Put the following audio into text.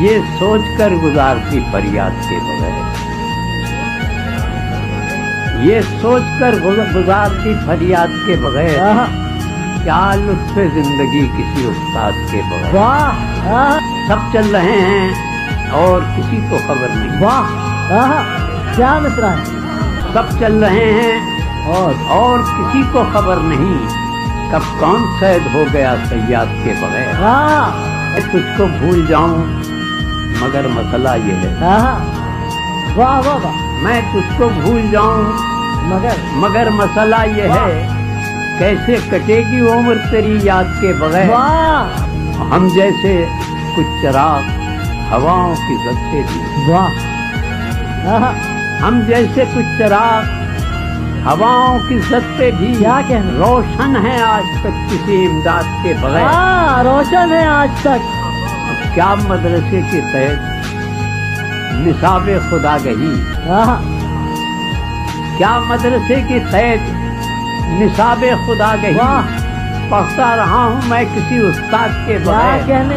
یہ سوچ کر گزارتی فریاد کے بغیر، یہ سوچ کر گزارتی فریاد کے بغیر، کیا لطف زندگی کسی استاد کے بغیر۔ واہ سب چل رہے ہیں اور کسی کو خبر نہیں، واہ کیا مصرع ہے۔ سب چل رہے ہیں اور کسی کو خبر نہیں، کب کون سید ہو گیا صیاد کے بغیر۔ میں تجھ کو بھول جاؤں مگر مسئلہ یہ ہے، واہ واہ واہ میں تجھ کو بھول جاؤں مگر مسئلہ یہ ہے، کیسے کٹے گی عمر تیری یاد کے بغیر۔ ہم جیسے کچھ چراغ ہواؤں کی زد پہ بھی، واہ ہم جیسے کچھ چراغ ہواؤں کی زد پہ بھی کیا کہنا، روشن ہے آج تک کسی امداد کے بغیر۔ روشن ہے آج تک۔ کیا مدرسے کی قید نصاب خدا گہی، کیا مدرسے کی قید نصاب خدا گہی، پڑھتا رہا ہوں میں کسی استاد کے بغیر۔ کیا کہنے